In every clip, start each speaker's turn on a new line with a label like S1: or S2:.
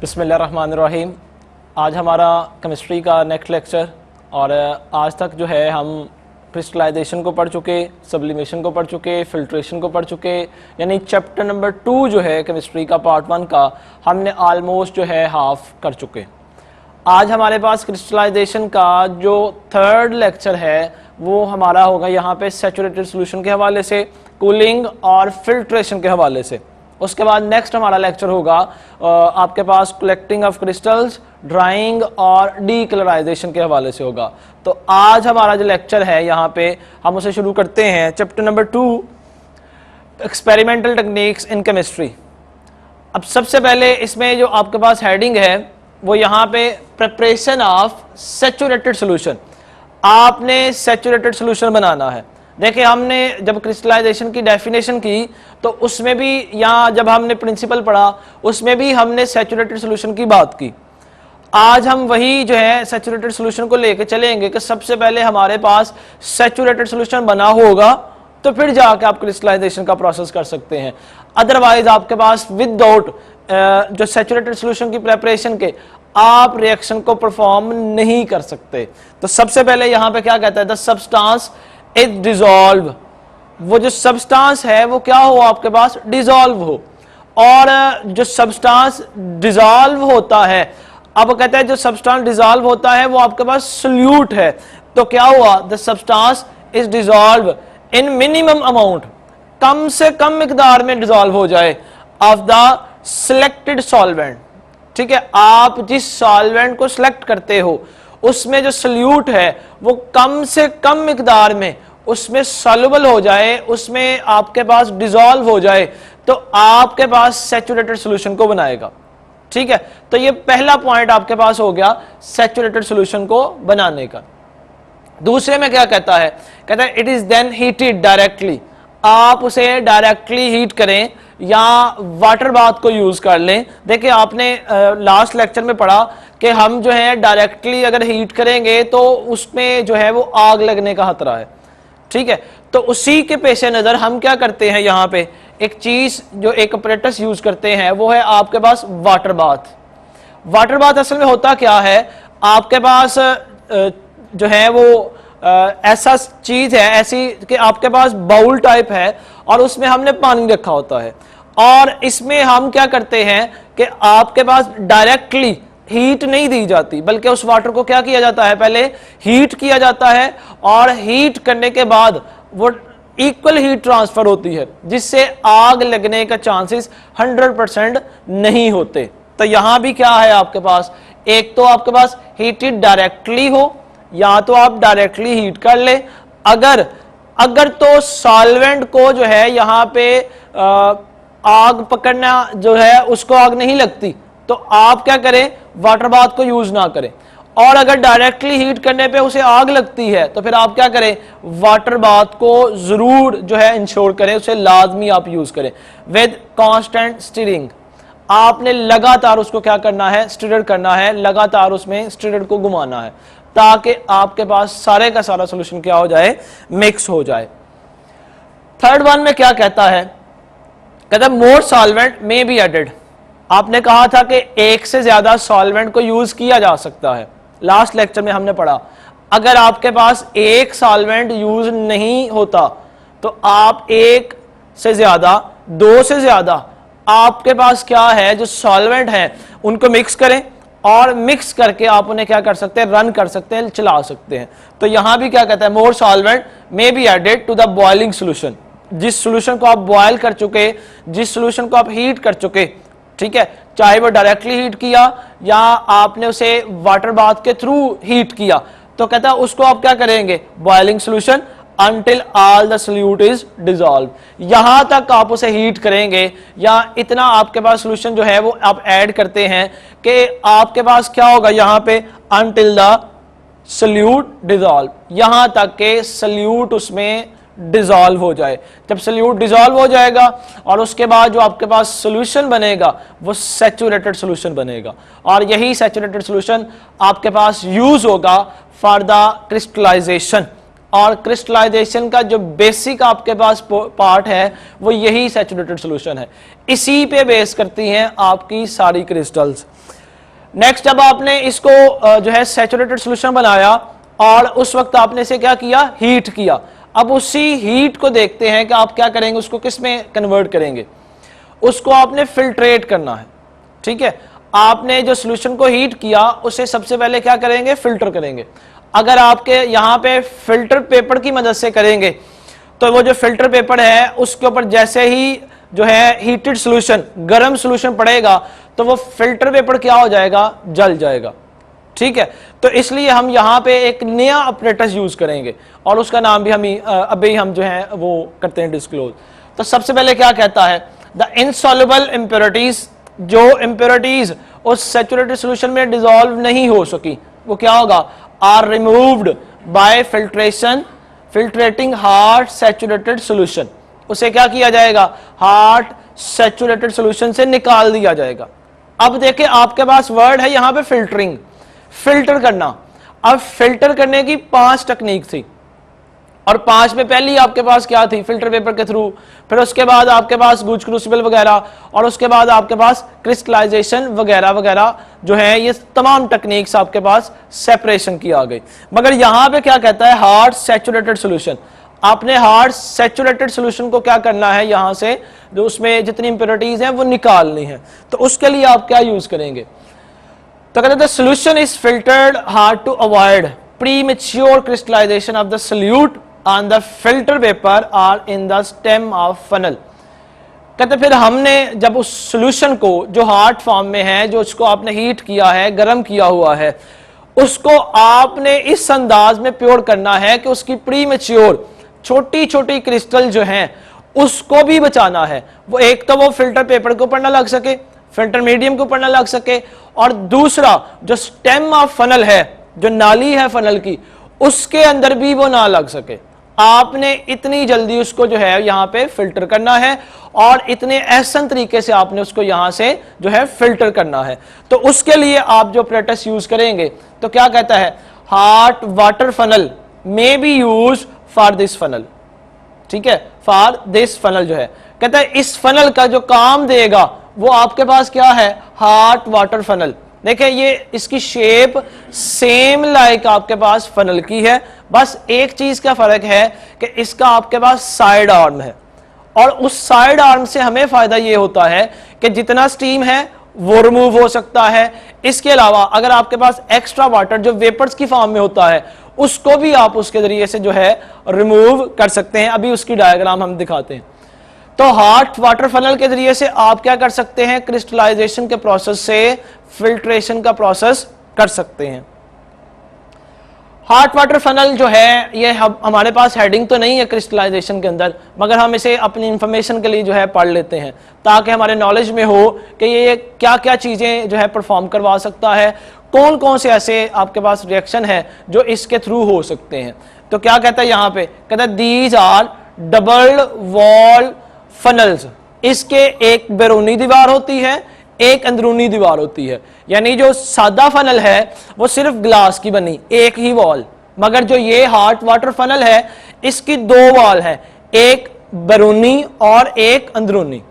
S1: बिस्मिल्लाहिर्रहमानिर्रहीम। आज हमारा केमिस्ट्री का नेक्स्ट लेक्चर और आज तक जो है हम क्रिस्टलाइजेशन को पढ़ चुके, सब्लिमेशन को पढ़ चुके, फिल्ट्रेशन को पढ़ चुके, यानी चैप्टर नंबर 2 जो है केमिस्ट्री का पार्ट 1 का हमने आलमोस्ट जो है हाफ कर चुके। आज हमारे पास क्रिस्टलाइजेशन का जो थर्ड लेक्चर है वो हमारा होगा यहाँ पे सैचुरेटेड सॉल्यूशन के हवाले से, कूलिंग और फिल्ट्रेशन के हवाले से। उसके बाद नेक्स्ट हमारा लेक्चर होगा आपके पास कलेक्टिंग ऑफ क्रिस्टल्स, ड्राइंग और डीकलराइजेशन के हवाले से होगा। तो आज हमारा जो लेक्चर है यहाँ पे हम उसे शुरू करते हैं। Chapter number 2 experimental techniques in chemistry. अब सबसे पहले इसमें जो आपके पास हेडिंग है वो यहाँ पे प्रिपरेशन ऑफ सैचुरेटेड सॉल्यूशन। आपने सैचुरेटेड सॉल्यूशन बनाना है। देखिए हमने जब क्रिस्टलाइजेशन की डेफिनेशन की तो उसमें भी, यहाँ जब हमने प्रिंसिपल पढ़ा उसमें भी हमने सैचुरेटेड सॉल्यूशन की बात की। आज हम वही जो है सैचुरेटेड सॉल्यूशन को लेके चलेंगे कि सबसे पहले हमारे पास सैचुरेटेड सॉल्यूशन बना होगा तो फिर जाके आप क्रिस्टलाइजेशन का प्रोसेस कर सकते हैं। अदरवाइज आपके पास विदाउट जो सैचुरेटेड सॉल्यूशन की प्रेपरेशन के आप रिएक्शन को परफॉर्म नहीं कर सकते। तो सबसे पहले यहाँ पे क्या कहता है, द सब्सटेंस इज डिसॉल्व। वो जो सब्सटेंस है वो क्या हो, आपके पास डिसॉल्व हो। और जो सब्सटेंस डिसॉल्व होता है, अब कहता है जो सब्सटेंस डिसॉल्व होता है वो आपके पास सोल्यूट है। तो क्या हुआ, the substance is dissolve in minimum amount, कम से कम मिकदार में डिसॉल्व हो जाए ऑफ द सिलेक्टेड सॉल्वेंट। ठीक है, आप जिस सॉल्वेंट को सिलेक्ट करते हो उसमें जो सोल्यूट है वो कम से कम मिकदार में उसमें सॉल्युबल हो जाए, उसमें आपके पास डिसॉल्व हो जाए, तो आपके पास सैचुरेटेड सॉल्यूशन को बनाएगा। ठीक है, तो ये पहला पॉइंट आपके पास हो गया सैचुरेटेड सॉल्यूशन को बनाने का। दूसरे में क्या कहता है, कहता है it is then heated directly. आप उसे डायरेक्टली हीट करें या वाटर बाथ को यूज कर लें। देखिए आपने लास्ट लेक्चर में पढ़ा कि हम जो है डायरेक्टली अगर हीट करेंगे तो उसमें जो है वो आग लगने का खतरा है। ठीक है, तो उसी के पेश नजर हम क्या करते हैं, यहाँ पे एक चीज जो एक अपरेटस यूज करते हैं वो है आपके पास वाटर बाथ। वाटर बाथ असल में होता क्या है, आपके पास जो है वो ऐसा चीज है ऐसी कि आपके पास बाउल टाइप है और उसमें हमने पानी रखा होता है और इसमें हम क्या करते हैं कि आपके पास डायरेक्टली हीट नहीं दी जाती बल्कि उस वाटर को क्या किया जाता है, पहले हीट किया जाता है और हीट करने के बाद वो इक्वल हीट ट्रांसफर होती है जिससे आग लगने का चांसेस 100% नहीं होते। तो यहां भी क्या है आपके पास, एक तो आपके पास हीटेड डायरेक्टली हो या तो आप डायरेक्टली हीट कर ले। अगर तो सॉल्वेंट को जो है यहाँ पे आग पकड़ना जो है उसको आग नहीं लगती तो आप क्या करें, वाटर बाथ को यूज ना करें। और अगर डायरेक्टली हीट करने पे उसे आग लगती है तो फिर आप क्या करें, वाटर बाथ को जरूर जो है इंश्योर करें, उसे लाजमी आप यूज करें विद कांस्टेंट स्टीरिंग। आपने लगातार उसको क्या करना है, स्टीर करना है, लगातार उसमें स्टीर को घुमाना है ताकि आपके पास सारे का सारा सॉल्यूशन क्या हो जाए, मिक्स हो जाए। थर्ड वन में क्या कहता है, कहता है more solvent may be added. आपने कहा था कि एक से ज्यादा सॉल्वेंट को यूज किया जा सकता है। लास्ट लेक्चर में हमने पढ़ा अगर आपके पास एक सॉल्वेंट यूज नहीं होता तो आप एक से ज्यादा, दो से ज्यादा आपके पास क्या है जो सॉल्वेंट है उनको मिक्स करें और मिक्स करके आप उन्हें क्या कर सकते हैं, रन कर सकते हैं, चला सकते हैं। तो यहां भी क्या कहता है, more solvent may be added to the boiling solution. जिस सॉल्यूशन को आप बॉयल कर चुके, जिस सॉल्यूशन को आप हीट कर चुके, ठीक है, चाहे वो डायरेक्टली हीट किया या आपने उसे वाटर बाथ के थ्रू हीट किया, तो कहता है उसको आप क्या करेंगे, boiling solution until all the solute is dissolved। यहां तक आप उसे हीट करेंगे या इतना आपके पास सॉल्यूशन जो है वो आप ऐड करते हैं कि आपके पास क्या होगा यहाँ पे, until the solute dissolve, यहां तक के सल्यूट उसमें डिसॉल्व हो जाए। जब सल्यूट डिसॉल्व हो जाएगा और उसके बाद जो आपके पास सॉल्यूशन बनेगा वो सैचुरेटेड सॉल्यूशन बनेगा और यही सैचुरेटेड सॉल्यूशन आपके पास यूज होगा फॉर द क्रिस्टलाइजेशन। और क्रिस्टलाइजेशन का जो बेसिक आपके पास पार्ट है वो यही सैचुरेटेड सॉल्यूशन है, इसी पे बेस करती हैं आपकी सारी क्रिस्टल्स। नेक्स्ट, जब आपने इसको जो है सैचुरेटेड सॉल्यूशन बनाया और उस वक्त आपने इसे क्या किया, हीट किया। अब उसी हीट को देखते हैं कि आप क्या करेंगे, उसको किस में कन्वर्ट करेंगे। उसको आपने फिल्ट्रेट करना है, ठीक है। आपने जो सॉल्यूशन को हीट किया उसे सबसे पहले क्या करेंगे, फिल्टर करेंगे। अगर आपके यहाँ पे फिल्टर पेपर की मदद से करेंगे तो वो जो फिल्टर पेपर है उसके ऊपर जैसे ही जो है हीटेड सॉल्यूशन, गर्म सॉल्यूशन पड़ेगा तो वो फिल्टर पेपर क्या हो जाएगा, जल जाएगा, ठीक है। तो इसलिए हम यहाँ पे एक नया अपरेटस यूज करेंगे और उसका नाम भी हम अभी हम जो है वो करते हैं डिस्क्लोज। तो सबसे पहले क्या कहता है, द इनसॉल्युबल इंप्योरिटीज, जो इंप्योरिटीज उस सैचुरेटेड सॉल्यूशन में डिसॉल्व नहीं हो सकी वो क्या होगा, are removed by filtration, filtrating hot saturated solution. उसे क्या किया जाएगा, हार्ड सैचुरेटेड सॉल्यूशन से निकाल दिया जाएगा। अब देखिए आपके पास वर्ड है यहां पे फिल्टरिंग, फिल्टर करना। अब फिल्टर करने की 5 टेक्निक थी और 5 में पहली आपके पास क्या थी, फिल्टर पेपर के थ्रू, फिर उसके बाद आपके पास गुज क्रूसिबल वगैरह, और उसके बाद आपके पास क्रिस्टलाइजेशन वगैरह वगैरह जो है, ये तमाम टेक्निक्स आपके पास सेपरेशन की आ गई। मगर यहां पे क्या कहता है, हार्ड सैचुरेटेड सॉल्यूशन। आपने हार्ड सैचुरेटेड सॉल्यूशन को क्या करना है, यहां से जो उसमें जितनी इंप्योरिटीज हैं वो निकालनी है। तो उसके लिए आप क्या यूज करेंगे, तो कहते हैं solution is filtered hot to avoid premature crystallization of the solute on the filter paper और in the stem of funnel. कहते फिर हमने जब उस सॉल्यूशन को जो हार्ड फॉर्म में है, जो उसको आपने हीट किया है, गर्म किया हुआ है, उसको आपने इस अंदाज में प्योर करना है कि उसकी प्रीमेच्योर छोटी छोटी क्रिस्टल जो हैं उसको भी बचाना है। वो एक तो वो फिल्टर पेपर के ऊपर ना लग सके, फिल्टर मीडियम के ऊपर ना लग सके, और दूसरा जो स्टेम ऑफ फनल है, जो नाली है फनल की, उसके अंदर भी वो ना लग सके। आपने इतनी जल्दी उसको जो है यहां पे फिल्टर करना है और इतने एहसन तरीके से आपने उसको यहां से जो है फिल्टर करना है। तो उसके लिए आप जो अपरेटस यूज करेंगे, तो क्या कहता है, hot water funnel may be use for this funnel, ठीक है, फॉर दिस फनल जो है, कहता है इस फनल का जो काम देगा वो आपके पास क्या है, हॉट वाटर फनल। देखिए ये इसकी शेप सेम लाइक आपके पास फनल की है, बस एक चीज का फर्क है कि इसका आपके पास साइड आर्म है, और उस साइड आर्म से हमें फायदा ये होता है कि जितना स्टीम है वो रिमूव हो सकता है। इसके अलावा अगर आपके पास एक्स्ट्रा वाटर जो वेपर्स की फॉर्म में होता है उसको भी आप उसके जरिए से जो है रिमूव कर सकते हैं। अभी उसकी डायग्राम हम दिखाते हैं। तो हॉट वाटर फनल के जरिए से आप क्या कर सकते हैं, क्रिस्टलाइजेशन के प्रोसेस से फिल्ट्रेशन का प्रोसेस कर सकते हैं। हॉट वाटर फनल जो है ये हमारे पास हेडिंग तो नहीं है क्रिस्टलाइजेशन के अंदर, मगर हम इसे अपनी इंफॉर्मेशन के लिए जो है पढ़ लेते हैं ताकि हमारे नॉलेज में हो कि ये क्या क्या चीजें जो है परफॉर्म करवा सकता है, कौन कौन से ऐसे आपके पास रिएक्शन है जो इसके थ्रू हो सकते हैं। तो क्या कहता है यहां पे, कहता है these are double wall funnels. इसके एक बैरूनी दीवार होती है, एक अंदरूनी दीवार होती है। यानी जो सादा फनल है वो सिर्फ ग्लास की बनी, एक ही वॉल, मगर जो ये हॉट वाटर फनल है इसकी 2 वॉल है, एक बैरूनी और एक अंदरूनी,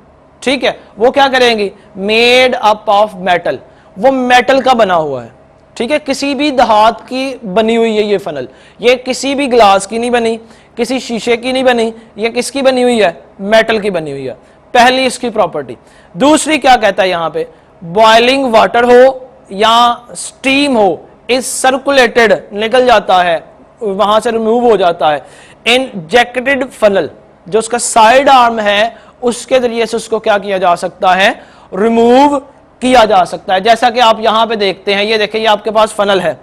S1: ठीक है। वो क्या करेंगी, मेड अप ऑफ मेटल, वो मेटल का बना हुआ है, ठीक है, किसी भी धात की बनी हुई है ये फनल। ये किसी भी ग्लास की नहीं बनी, किसी शीशे की नहीं बनी, ये किसकी बनी हुई है, मेटल की बनी हुई है। पहली इसकी प्रॉपर्टी। दूसरी क्या कहता है यहां पे, बॉइलिंग वाटर हो या स्टीम हो, इस सर्कुलेटेड निकल जाता है, वहां से रिमूव हो जाता है। इंजेक्टेड फनल जो उसका साइड आर्म है उसके जरिए से उसको क्या किया जा सकता है, रिमूव किया जा सकता है। जैसा कि आप यहां पे देखते हैं, ये देखिए ये आपके पास फनल है,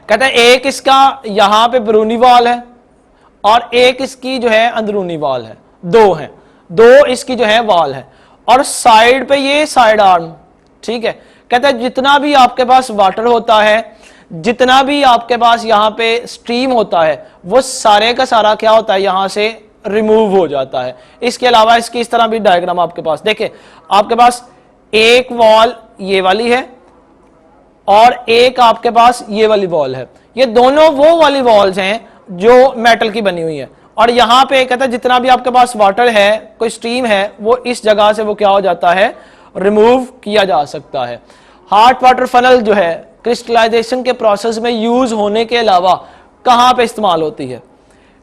S1: कहता है एक इसका यहां पे बैरूनी वाल है और एक इसकी जो है अंदरूनी वाल है, 2 हैं, 2 इसकी जो है वाल है, और साइड पे ये साइड आर्म, ठीक है। कहता है जितना भी आपके पास वाटर होता है, जितना भी आपके पास यहां पे स्ट्रीम होता है, वो सारे का सारा क्या होता है, यहां से रिमूव हो जाता है। इसके अलावा इसकी इस तरह भी डायग्राम आपके पास देखिए, आपके पास एक वॉल ये वाली है और एक आपके पास ये वाली वॉल है। ये दोनों वो वाली वॉल्स हैं जो मेटल की बनी हुई है, और यहां पे कहता है जितना भी आपके पास वाटर है, कोई स्ट्रीम है, वो इस जगह से वो क्या हो जाता है, रिमूव किया जा सकता है। हॉट वाटर फनल जो है क्रिस्टलाइजेशन के प्रोसेस में यूज होने के अलावा कहां पे इस्तेमाल होती है?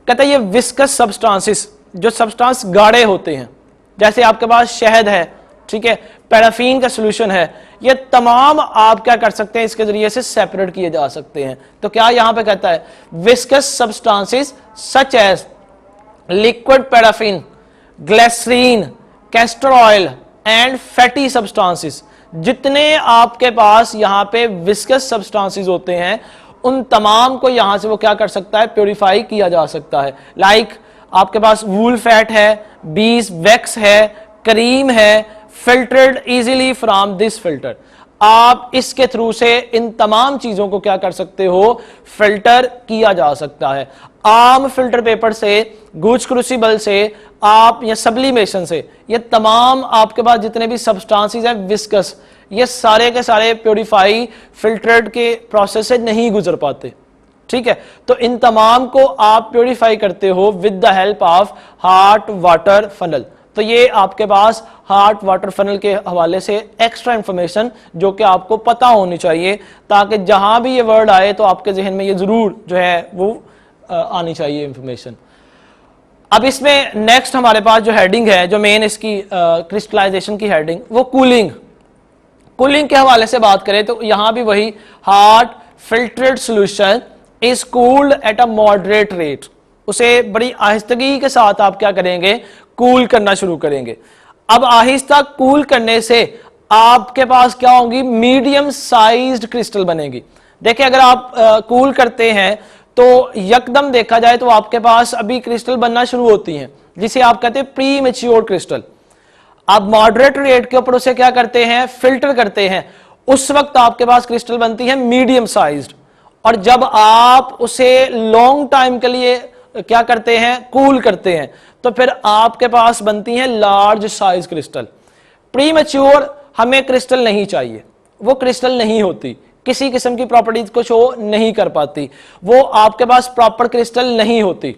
S1: कहता है ये विस्कस सब्सटेंसेस, जो सब्सटेंस गाढ़े होते हैं, जैसे आपके पास शहद है, ठीक है, पैराफिन का सोल्यूशन है, ये तमाम आप क्या कर सकते हैं, इसके जरिए से सेपरेट किए जा सकते हैं। तो क्या यहां पे कहता है viscous substances such as liquid paraffin, glycerine, castor oil and fatty substances, जितने आपके पास यहां पे विस्कस सब्सटेंसेस होते हैं उन तमाम को यहां से वो क्या कर सकता है, प्योरीफाई किया जा सकता है। लाइक आपके पास वूल फैट है, बीज वैक्स है, क्रीम है, filtered easily from this filter. आप इसके थ्रू से इन तमाम चीजों को क्या कर सकते हो, फिल्टर किया जा सकता है। आम फिल्टर पेपर से, गूज क्रूसिबल से, आप या सब्लिमेशन से, ये तमाम आपके पास जितने भी सब्सटेंसेस हैं विस्कस, ये सारे के सारे प्योरीफाई फिल्टर्ड के प्रोसेस से नहीं गुजर पाते, ठीक है। तो इन तमाम को आप प्योरीफाई करते हो with the help of hot water funnel. तो ये आपके पास हॉट वाटर फनल के हवाले से एक्स्ट्रा इंफॉर्मेशन जो कि आपको पता होनी चाहिए, ताकि जहां भी ये वर्ड आए तो आपके जहन में ये जरूर जो है वो आनी चाहिए इंफॉर्मेशन। अब इसमें नेक्स्ट हमारे पास जो हेडिंग है, जो मेन इसकी क्रिस्टलाइजेशन की हेडिंग, वो कूलिंग। कूलिंग के हवाले से बात करें तो यहां भी वही hot filtered solution is cooled at a moderate rate, उसे बड़ी आहिस्तगी के साथ आप क्या करेंगे, कूल करना शुरू करेंगे। अब आहिस्ता कूल करने से आपके पास क्या होंगी, मीडियम साइज्ड क्रिस्टल बनेगी। देखिए अगर आप कूल करते हैं तो यकदम देखा जाए तो आपके पास अभी क्रिस्टल बनना शुरू होती हैं, जिसे आप कहते हैं प्री मैच्योर क्रिस्टल। आप मॉडरेट रेट के ऊपर उसे क्या करते हैं, फिल्टर करते हैं, उस वक्त आपके पास क्रिस्टल बनती है मीडियम साइज्ड। और जब आप उसे लॉन्ग टाइम के लिए क्या करते हैं, कूल करते हैं, तो फिर आपके पास बनती हैं large size crystal. Pre mature हमें क्रिस्टल नहीं चाहिए, वो क्रिस्टल नहीं होती, किसी किस्म की प्रॉपर्टीज को शो नहीं कर पाती, वो आपके पास प्रॉपर क्रिस्टल नहीं होती।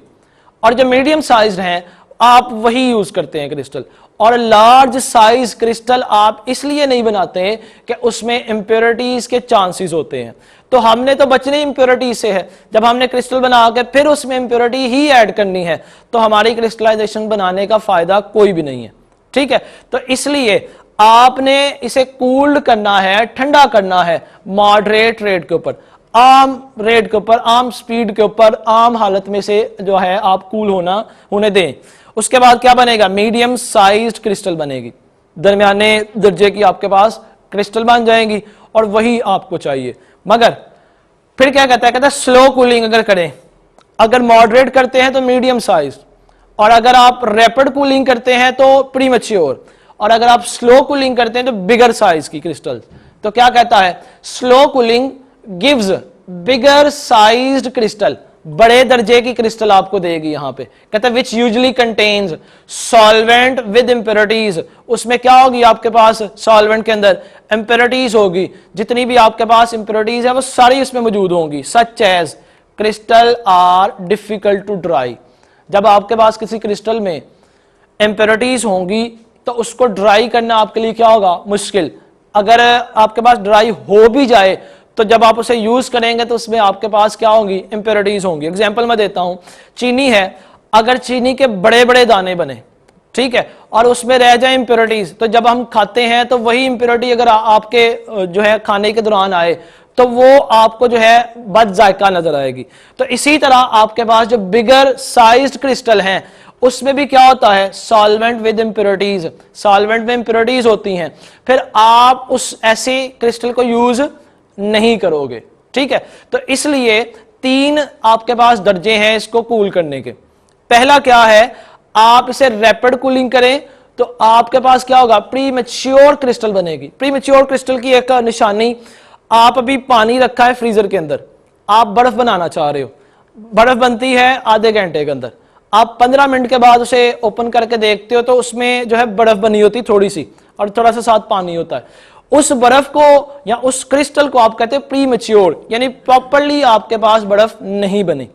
S1: और जो मीडियम साइज हैं आप वही यूज करते हैं क्रिस्टल। और लार्ज साइज क्रिस्टल आप इसलिए नहीं बनाते हैं कि उसमें इंप्योरिटीज के चांसेस होते हैं, तो हमने तो बचने इंप्योरिटीज से है। जब हमने क्रिस्टल बना के फिर उसमें इंप्योरिटी ही ऐड करनी है तो हमारी क्रिस्टलाइजेशन बनाने का फायदा कोई भी नहीं है, ठीक है। तो इसलिए आपने इसे कूल्ड करना है, ठंडा करना है मॉडरेट रेट के ऊपर, आम रेट के ऊपर, आम स्पीड के ऊपर, आम हालत में से जो है आप कूल होने दें। उसके बाद क्या बनेगा, मीडियम साइज्ड क्रिस्टल बनेगी, दरमियाने दर्जे की आपके पास क्रिस्टल बन जाएंगी, और वही आपको चाहिए। मगर फिर क्या कहता है, स्लो कूलिंग अगर करें, अगर मॉडरेट करते हैं तो मीडियम साइज, और अगर आप रैपिड कूलिंग करते हैं तो प्री मैच्योर, और अगर आप स्लो कूलिंग करते हैं तो बिगर साइज की क्रिस्टल। तो क्या कहता है, स्लो कूलिंग गिव्स बिगर साइज्ड क्रिस्टल, बड़े दर्जे की क्रिस्टल आपको देगी। यहां पे कहता है विच usually contains solvent with impurities, उसमें क्या होगी आपके पास, सॉल्वेंट के अंदर इंप्योरिटीज होगी, जितनी भी आपके पास इंप्योरिटीज है वो सारी उसमें मौजूद होंगी। Such as crystal are difficult to dry, जब आपके पास किसी क्रिस्टल में इंप्योरिटीज होंगी तो उसको ड्राई करना आपके लिए क्या होगा, मुश्किल। अगर आपके पास ड्राई हो भी जाए तो जब आप उसे यूज करेंगे तो उसमें आपके पास क्या होंगी, इंप्योरिटीज होंगी। एग्जांपल मैं देता हूं, चीनी है, अगर चीनी के बड़े बड़े दाने बने, ठीक है, और उसमें रह जाए इंप्योरिटीज, तो जब हम खाते हैं तो वही इंप्योरिटी अगर आपके जो है खाने के दौरान आए तो वो आपको जो है बद जायका नजर आएगी। तो इसी तरह आपके पास जो बिगर साइज्ड क्रिस्टल हैं उसमें भी क्या होता है, सॉल्वेंट विद इंप्योरिटीज, सॉल्वेंट में इंप्योरिटीज होती हैं, फिर आप उस ऐसी क्रिस्टल को यूज नहीं करोगे, ठीक है। तो इसलिए 3 आपके पास दर्जे हैं इसको कूल करने के। पहला क्या है, आप इसे रैपिड कूलिंग करें तो आपके पास क्या होगा, प्री मैच्योर क्रिस्टल बनेगी। प्री मैच्योर क्रिस्टल की एक निशानी, आप अभी पानी रखा है फ्रीजर के अंदर, आप बर्फ बनाना चाह रहे हो, बर्फ बनती है आधे घंटे के अंदर, आप 15 मिनट के बाद उसे ओपन करके देखते हो तो उसमें जो है बर्फ बनी होती थोड़ी सी, और थोड़ा सा साथ पानी होता है। उस बर्फ को या उस क्रिस्टल को आप कहते हैं प्री मैच्योर, यानी प्रॉपर्ली आपके पास बर्फ नहीं बनी।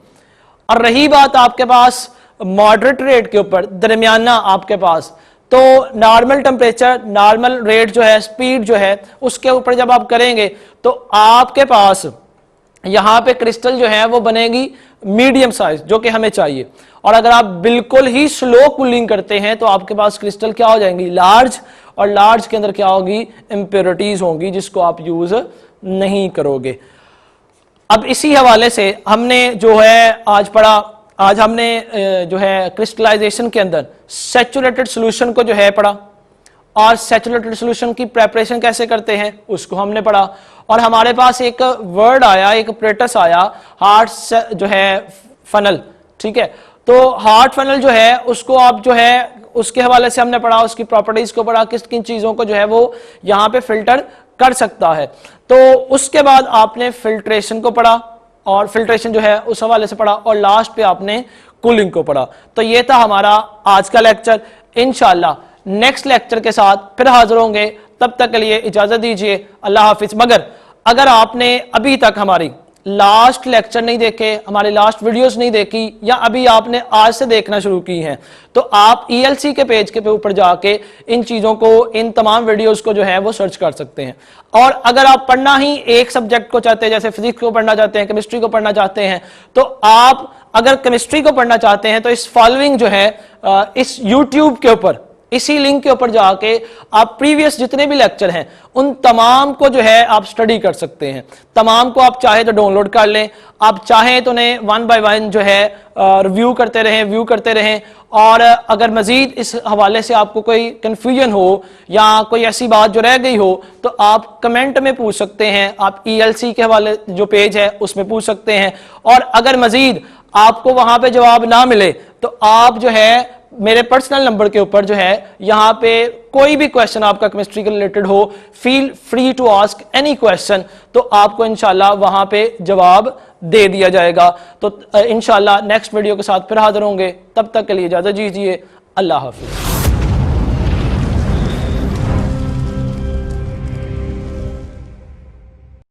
S1: और रही बात आपके पास मॉडरेट रेट के ऊपर, दरमियाना आपके पास, तो नॉर्मल टेम्परेचर, नॉर्मल रेट जो है, स्पीड जो है, उसके ऊपर जब आप करेंगे तो आपके पास यहां पे क्रिस्टल जो है वो बनेगी मीडियम साइज, जो कि हमें चाहिए। और अगर आप बिल्कुल ही स्लो कूलिंग करते हैं तो आपके पास क्रिस्टल क्या हो जाएंगी, लार्ज, और लार्ज के अंदर क्या होगी, इंप्योरिटीज होंगी, जिसको आप यूज नहीं करोगे। अब इसी हवाले से हमने जो है आज पढ़ा, आज हमने जो है क्रिस्टलाइजेशन के अंदर सैचुरेटेड सॉल्यूशन को जो है पढ़ा, और सैचुरेटेड सॉल्यूशन की प्रेपरेशन कैसे करते हैं उसको हमने पढ़ा। और हमारे पास एक वर्ड आया, एक ऑपरेटस आया, हार्ट जो है फनल, ठीक है। तो हार्ट फनल जो है उसको आप जो है उसके हवाले से हमने पढ़ा, उसकी प्रॉपर्टीज को पढ़ा, किस किन चीजों को जो है वो यहां पे फिल्टर कर सकता है। तो उसके बाद आपने फिल्ट्रेशन को पढ़ा, और फिल्ट्रेशन जो है उस हवाले से पढ़ा, और लास्ट पे आपने कूलिंग को पढ़ा। तो ये था हमारा आज का लेक्चर। इंशाल्लाह नेक्स्ट लेक्चर के साथ फिर हाजिर होंगे, तब तक के लिए इजाजत दीजिए, अल्लाह हाफिज। मगर अगर आपने अभी तक हमारी लास्ट लेक्चर नहीं देखे, हमारी लास्ट वीडियोस नहीं देखी, या अभी आपने आज से देखना शुरू की हैं, तो आप ELC के पेज के ऊपर जाके इन चीजों को, इन तमाम वीडियोस को जो है वो सर्च कर सकते हैं। और अगर आप पढ़ना ही एक सब्जेक्ट को चाहते हैं, जैसे फिजिक्स को पढ़ना चाहते हैं, केमिस्ट्री को पढ़ना चाहते हैं, तो आप अगर केमिस्ट्री को पढ़ना चाहते हैं तो इस फॉलोइंग जो है इस यूट्यूब के ऊपर, इसी लिंक के ऊपर जाके आप प्रीवियस जितने भी लेक्चर हैं उन तमाम को जो है आप स्टडी कर सकते हैं। तमाम को आप चाहे तो डाउनलोड कर लें, आप चाहें तो उन्हें 1 बाय 1 जो है रिव्यू करते रहें, व्यू करते रहें। और अगर मजीद इस हवाले से आपको कोई कंफ्यूजन हो या कोई ऐसी बात जो रह गई हो तो आप कमेंट में पूछ सकते हैं, आप ELC के हवाले जो पेज है उसमें पूछ सकते हैं। और अगर मजीद आपको वहां पे जवाब ना मिले तो आप जो है मेरे पर्सनल नंबर के ऊपर जो है यहां पे कोई भी क्वेश्चन आपका केमिस्ट्री के रिलेटेड हो, feel free to ask any question, तो आपको इंशाल्लाह वहां पे जवाब दे दिया जाएगा। तो इंशाल्लाह नेक्स्ट वीडियो के साथ फिर हाजिर होंगे, तब तक के लिए इजाजत दीजिए, अल्लाह हाफिज।